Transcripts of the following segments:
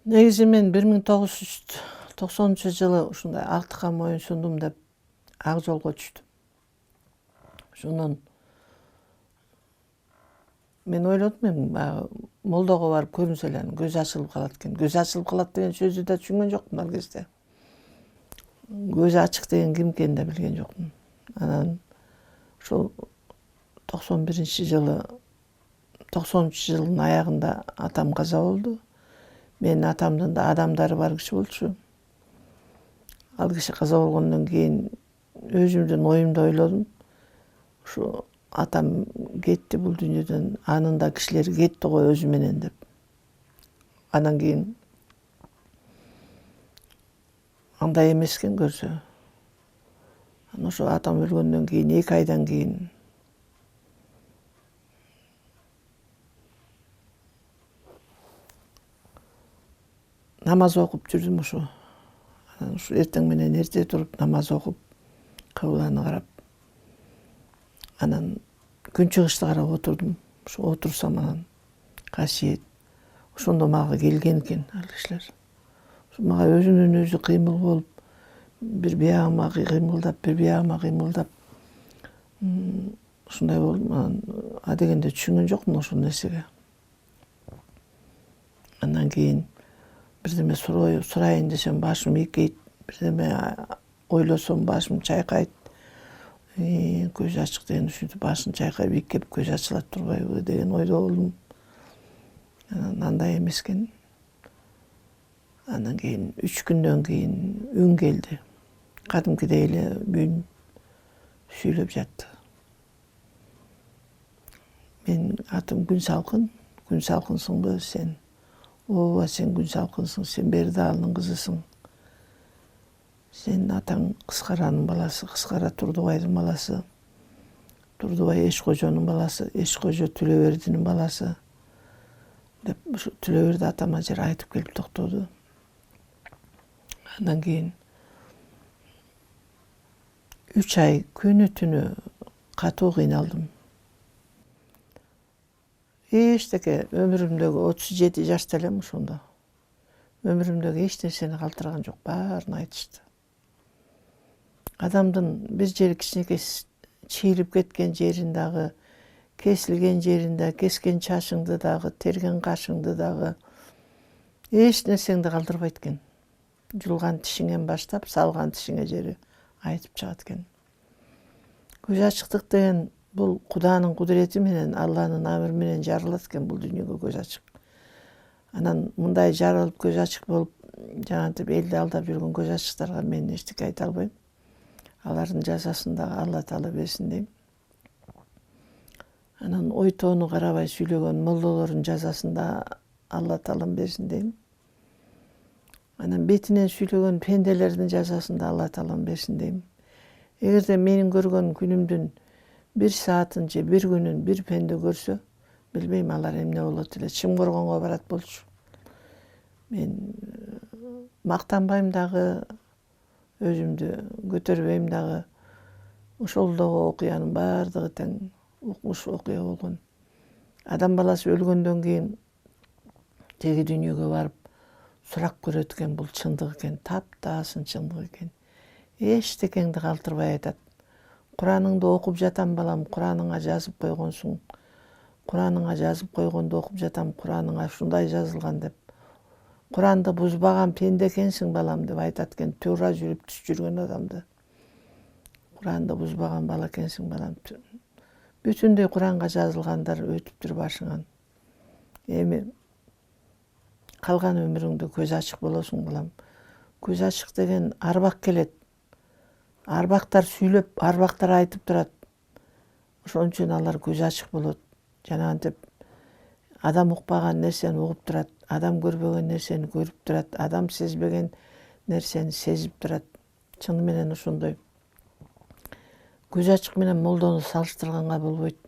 Негизи мен 1990 жылы ушундай актыкка моюнсундум деп ак жолго түштүм. Ошондон мен ойлодум, мен баягы молдого барып көрүнсө эле көз ачылып калат экен. Көз ачылып калат деген сөздү да түшүнгөн жокмун ал кезде. Көзү ачык деген ким экенин да билген жокмун. Анан ошол 91-жылы 90-жылдын аягында атам каза болду. Менин атамдын да адамдары бар киши болчу. Ал киши каза болгондон кийин өзүмдүн оюмда ойлодум. Ушу атам кетти бул дүйнөдөн, анын да кишилери кетти го өзү менен деп. Андан кийин андай эмес экен көрсө. Анан ошо атам өлгөндөн кийин 2 айдан кийин намаз окуп жүрдүм ушу. Анан ушу эртең менен эрте туруп намаз окуп, кыбланы карап. Анан күн чыгышты карап отурдум. Ушу отурсам анан касиет. Ошондо мага келген экен ал кишилер. Мага өзүнөн өзү кыймыл болуп, бир биягыма кыймылдап, бир биягыма кыймылдап. Ушундай болдум. Анан адегенде түшүнгөн жокмун ошол нерсеге. Андан кийин бирдеме сурайын десем башым ийкейт, бирдеме ойлосом башым чайкайт. Көз ачык деген ушинтип башын чайкап ийкеп көз ачылат турбайбы деген ойдо болдум. Анан андай эмес экен. Андан кийин 3 күндөн кийин үн келди. Кадимкидей эле үн сүйлөп жатты. Мен атым Күн салкынсыңбы сен? Ооба, сен Күн салкынсың, сен Бердалынын кызысың. Сен атаң Кыскаранын баласы, Кыскара Турдубайдын баласы. Турдубай Эшкожонун баласы, Эшкожо Түлөбердинин баласы. Деп ушу Түлөберди атама жер айтып келип токтоду. Андан кийин 3 ай күнү түнү катуу кыйналдым. Эчтеке өмүрүмдөгү 37 жашта элем ошондо. Өмүрүмдөгү эч нерсени калтырган жок, баарын айтышты. Адамдын бир жери кичинекей чийилип кеткен жерин дагы, кесилген жеринде, кескен чачыңды дагы, терген кашыңды дагы эч нерсеңди калтырбайт экен. Жулган тишиңен баштап, салган тишиңе жери айтып чыгат экен. Көз ачыктык деген бул Куданын кудурети менен, Алланын амры менен жарылат экен бул дүйнөгө көз ачык. Анан мындай жарылып көз ачык болуп, жанагынтип элди алдап жүргөн көз ачыктарга мен эчтеке айта албайм. Алардын жазасын дагы Алла Таала берсин дейм. Анан ой тоону карабай сүйлөгөн молдолордун жазасын да Алла Таалам берсин дейм. Анан бетинен сүйлөгөн пенделердин жазасын да Алла Таалам берсин дейм. Эгерде менин көргөн күнүмдүн 1 саатын же 1 күнүн 1 пенде көрсө, билбейм алар эмне болот эле, чым коргонго барат болчу. Мен мактанбайм дагы, өзүмдү көтөрбөйм дагы. Ошолдогу окуянын баардыгы тең укмуш окуя болгон. Адам баласы өлгөндөн кийин теги дүйнөгө барып сурак көрөт экен, бул чындык экен, таптаасын чындык экен. Эчтекеңди калтырбай айтат. Кураныңды окуп жатам балам, Кураныңа жазып койгонсуң. Кураныңа жазып койгонду окуп жатам, Кураныңа ушундай жазылган деп. Куранды бузбаган пенде экенсиң балам деп айтат экен, туура жүрүп түз жүргөн адамды. Куранды бузбаган бала экенсиң балам. Бүтүндөй Куранга жазылгандар өтүптүр башыңан. Эми калган өмүрүңдө көз ачык болосуң балам. Көз ачык деген арбак келет. Арбактар сүйлөп, арбактар айтып турат. Ошон үчүн алар көз ачык болот. Жанагынтип адам укпаган нерсени угуп турат, адам көрбөгөн нерсени көрүп турат, адам сезбеген нерсени сезип турат. Чыны менен ошондой. Көз ачык менен молдону салыштырганга болбойт.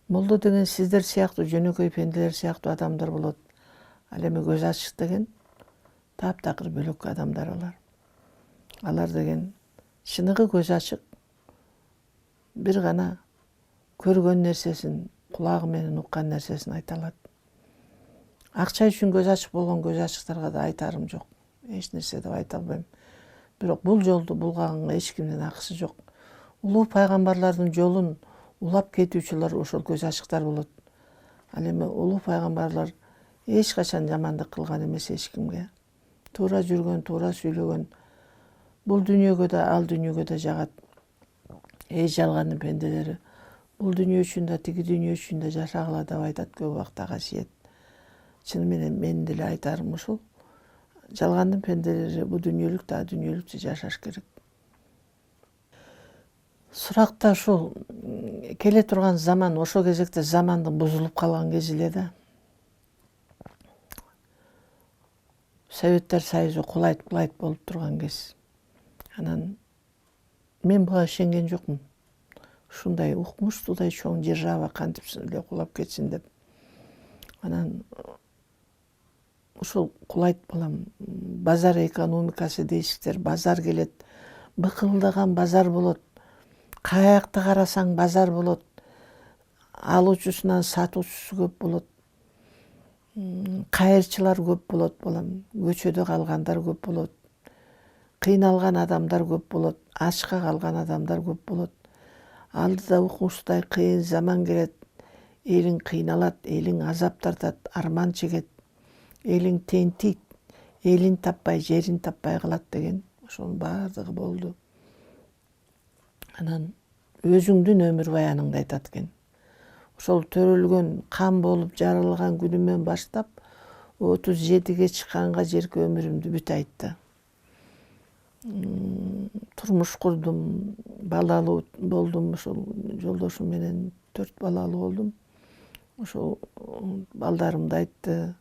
Молдо деген сиздер сыяктуу жөнөкөй пенделер сыяктуу адамдар болот. Ал эми көз ачык деген таптакыр бөлөк адамдар алар. Алар деген чыныгы көз ачык. Бир гана көргөн нерсесин, кулагы менен уккан нерсесин айта алат. Акча үчүн көз ачык болгон көз ачыктарга да айтарым жок. Эч нерсе деп айта албайм. Бирок бул жолду булгаганга эч кимдин акысы жок. Улуу пайгамбарлардын жолун улап кетүүчүлөр ошол көз ачыктар болот. Ал эми улуу пайгамбарлар эч качан жамандык кылган эмес эч кимге. Туура жүргөн, туура сүйлөгөн. Бул дүйнөгө да, ал дүйнөгө да жагат. Эй жалгандын пенделери, бул дүйнө үчүн да, тиги дүйнө үчүн да жашагыла деп айтат көп убакта касиет. Чыны менен менин деле айтарым ушул. Жалгандын пенделери бул дүйнөлүк да, дүйнөлүкчө жашаш керек. Суракта ушул келе турган заман, ошол кезекте замандын бузулуп калган кези эле да. Советтер Союзу кулайт болуп турган кез. Анан мен буга ишенген жокмун. Ушундай укмуштуудай чоң держава кантип эле кулап кетсин деп. Анан ушул кулайт балам, базар экономикасы дейсиздер, базар келет, быкылдаган базар болот. Каякты карасаң базар болот. Алуучусунан сатуучусу көп болот. Кайырчылар көп болот балам. Көчөдө калгандар көп болот. Кыйналган адамдар көп болот. Ачка калган адамдар көп болот. Алдыда укмуштуудай кыйын заман келет. Элиң кыйналат, элиң азап тартат, арман чегет. Элиң тентийт, элин таппай, жерин таппай калат деген. Ошонун баардыгы болду. Анан өзүңдүн өмүр баяныңды айтат экен. Ошол төрөлгөн, кан болуп жарылган күнүмөн баштап 37ге чыкканга жерки өмүрүмдү бүт айтты. Турмуш курдум, балалуу болдум, ошол жолдошум менен 4 балалуу болдум. Ошол балдарымды айтты.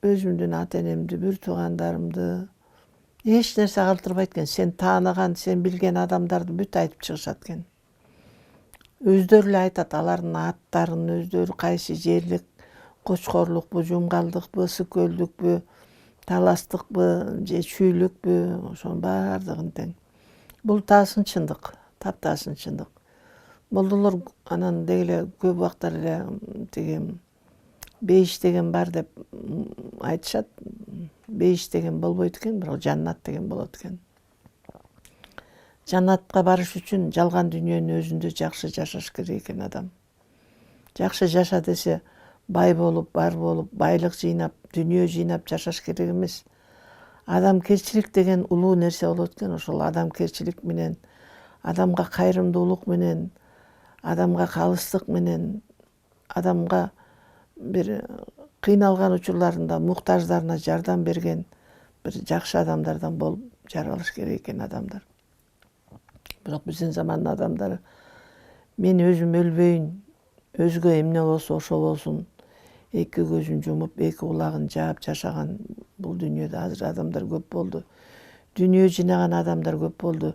Өзүмдүн ата энемди, бир туугандарымды эч нерсе калтырбайт экен. Сен тааныган, сен билген адамдарды бүт айтып чыгышат экен. Өздөрү эле айтат, алардын аттарын, өздөрү кайсы жерлик, Кочкорлукпу, Жумгалдыкпы, Сыкөлдүкпү, Таластыкпы, же Чүйлүкпү, ошонун баардыгын тең. Бул таасын чындык, таптаасын чындык. Молдолор анан деги эле көп убактар эле тиги бейиш деген бар деп айтышат. Бейиш деген болбойт экен, бирок жаннат деген болот экен. Жаннатка барыш үчүн жалган дүйнөнүн өзүндө жакшы жашаш керек экен адам. Жакшы жаша десе, бай болуп, бар болуп, байлык жыйнап, дүйнө жыйнап жашаш керек эмес. Адамкерчилик деген улуу нерсе болот экен. Ошол адамкерчилик менен, адамга кайрымдуулук менен, адамга калыстык менен, адамга бир кыйналган учурларында муктаждарына жардам берген бир жакшы адамдардан болуп жаралыш керек экен адамдар. Бирок биздин замандын адамдары мен өзүм өлбөйүн, өзгө эмне болсо ошо болсун, эки көзүн жумуп, эки кулагын жаап жашаган бул дүйнөдө азыр адамдар көп болду. Дүйнө жыйнаган адамдар көп болду.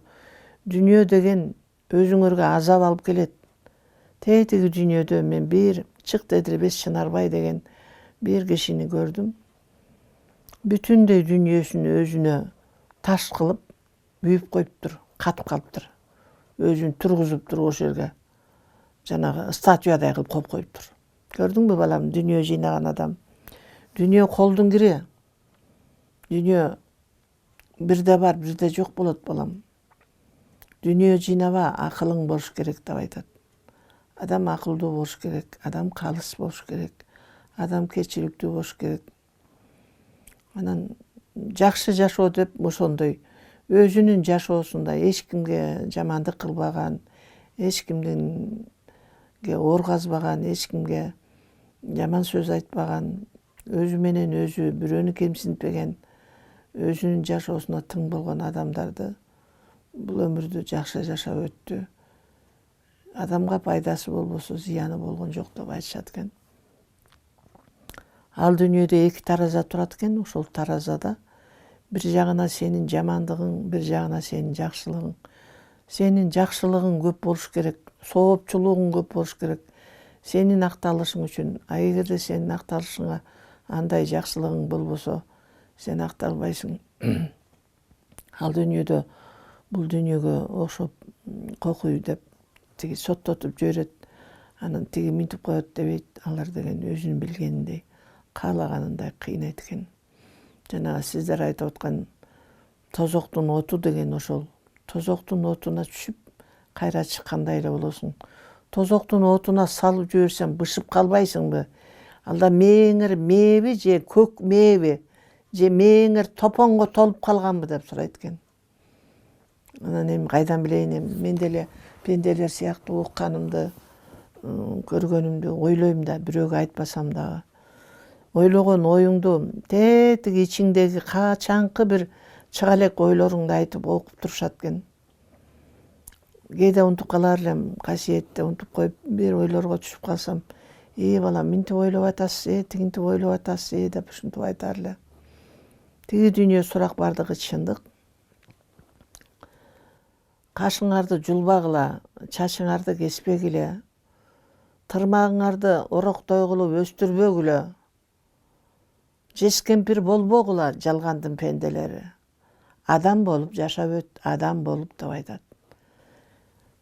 Дүйнө деген өзүңөргө азап алып келет. Тетиги дүйнөдө мен бир чык дедирбес Чынарбай деген бир кишини көрдүм. Бүтүндөй дүйнөсүн өзүнө таш кылып, бүйүп коюптур, катып калыптыр. Өзүн тургузуптур ошол жерге. Жанагы статуядай кылып коюп коюптур. Көрдүңбү балам, дүйнө жыйнаган адам. Дүйнө колдун кири. Дүйнө бирде бар, бирде жок болот балам. Дүйнө жыйнаба, акылың болуш керек деп айтат. Адам акылдуу болуш керек, адам калыс болуш керек, адам кечиликтүү болуш керек. Анан жакшы жашоо деп ошондой өзүнүн жашоосунда эч кимге жамандык кылбаган, эч кимдинге оор казбаган, эч кимге жаман сөз айтпаган, өзү менен өзү бирөөнү кемсинтпеген, өзүнүн жашоосуна тың болгон адамдарды бул өмүрдү жакшы жашап өттү. Адамга пайдасы болбосо зыяны болгон жок деп айтышат экен. Ал дүйнөдө эки тараза турат экен. Ошол таразада бир жагына сенин жамандыгың, бир жагына сенин жакшылыгың. Сенин жакшылыгың көп болуш керек, соопчулугуң көп болуш керек. Сенин акталышың үчүн. А эгерде сенин акталышыңа андай жакшылыгың болбосо, сен акталбайсың. Ал дүйнөдө бул дүйнөгө окшоп кокуй деп тиги соттотуп жиберет. Анан тиги минтип коет дебейт. Алар деген өзүнүн билгениндей. каалаганындай кыйнайт экен. Жанагы сиздер айтып аткан тозоктун оту деген ошол. Тозоктун отуна түшүп, кайра чыккандай эле болосуң. Тозоктун отуна салып жиберсең, бышып калбайсыңбы? Алда мээңер мээби же көк мээби же мээңер топоңго толуп калганбы деп сурайт экен. Анан эми кайдан билейин, мен деле пенделер сыяктуу укканымды, көргөнүмдү ойлойм да, бирөөгө айтпасам дагы. Ойлогон оюңду тетиги ичиңдеги качанкы бир чыга элек ойлоруңду айтып окуп турушат экен. Кээде унутуп калар элем, касиетте унутуп коюп, бир ойлорго түшүп калсам, балам минтип ойлоп атасыз, тигинтип ойлоп атасыз, деп ушинтип айтар эле. Тиги дүйнө сурак бардыгы чындык. Кашыңарды жулбагыла, чачыңарды кеспегиле, тырмагыңарды ороктой кылып өстүрбөгүлө, жес кемпир болбогула жалгандын пенделери. Адам болуп жашап өт, адам болуп деп айтат.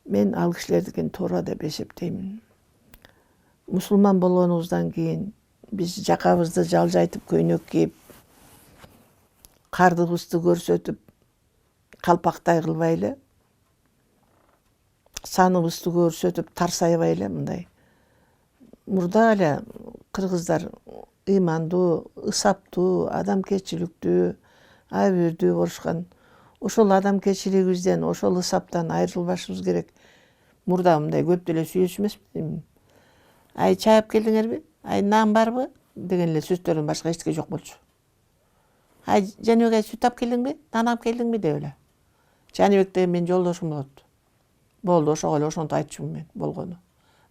Мен ал кишилердикин туура деп эсептеймин. Мусулман болгонубуздан кийин биз жакабызды жалжайтып көйнөк кийип, кардыбызды көрсөтүп, калпактай кылбай эле, саныбызды көрсөтүп тарсайбай эле мындай. Мурда эле кыргыздар ыймандуу, ысаптуу, адамкерчиликтүү, абийирдүү болушкан. Ошол адамкерчилигибизден, ошол ысаптан айрылбашыбыз керек. Мурда мындай көп деле сүйлөшүп эмеспи? Ай, чай алып келдиңерби? Ай, нан барбы? Деген эле сөздөрдөн башка эчтеке жок болчу. Ай, Жаныбек ай, сүт алып келдиңби? Нан алып келдиңби деп эле. Жаныбек деген менин жолдошум болот. Болду, ошого эле ошентип айтчумун мен болгону.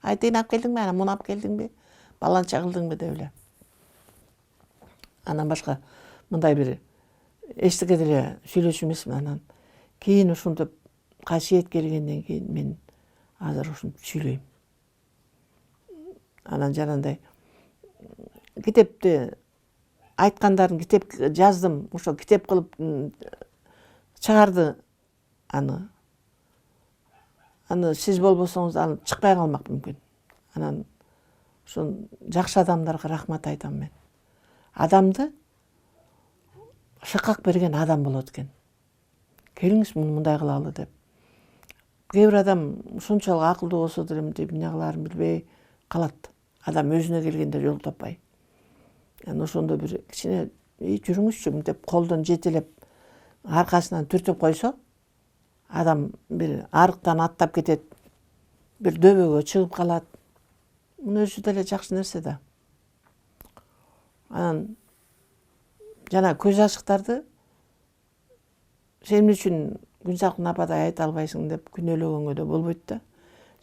Ай, тигини алып келдиңби? Анан муну алып келдиңби? Баланча кылдыңбы деп эле. Анан башка мындай бир эчтеке деле сүйлөшүп эмесмин. Анан кийин ушинтип касиет келгенден кийин мен азыр ушинтип сүйлөйм. Анан жанагындай китепти айткандарын китеп жаздым, ошо китеп кылып чыгарды аны. Аны сиз болбосоңуз аны чыкпай калмак мүмкүн. Анан ошол жакшы адамдарга рахмат айтам мен. Адамды шыкак берген адам болот экен. Келиңиз муну мындай кылалы деп. Кээ бир адам ушунчалык акылдуу болсо деле мынтип эмне кылаарын билбей калат. Адам өзүнө келгенде жол таппай. Анан ошондо бир кичине жүрүңүзчү деп колдон жетелеп аркасынан түртүп койсо, адам бир арыктан аттап кетет, бир дөбөгө чыгып калат. Муну өзү деле жакшы нерсе да. Анан жана көз ачыктарды сен үчүн Күнсалкын ападай айта албайсың деп күнөөлөгөнгө да болбойт да.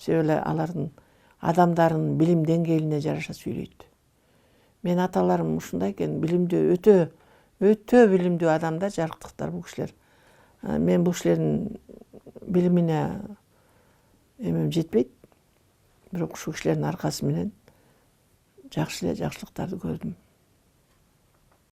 Себеби алардын адамдардын билим деңгээлине жараша сүйлөйт. Мен аталарым ушундай экен, билимдүү, өтө билимдүү адамдар, жарыктыктар бул кишилер. Мен бул кишилердин билимине эмем жетпейт. Бирок ушул кишилердин аркасы менен жакшы эле жакшылыктарды көрдүм.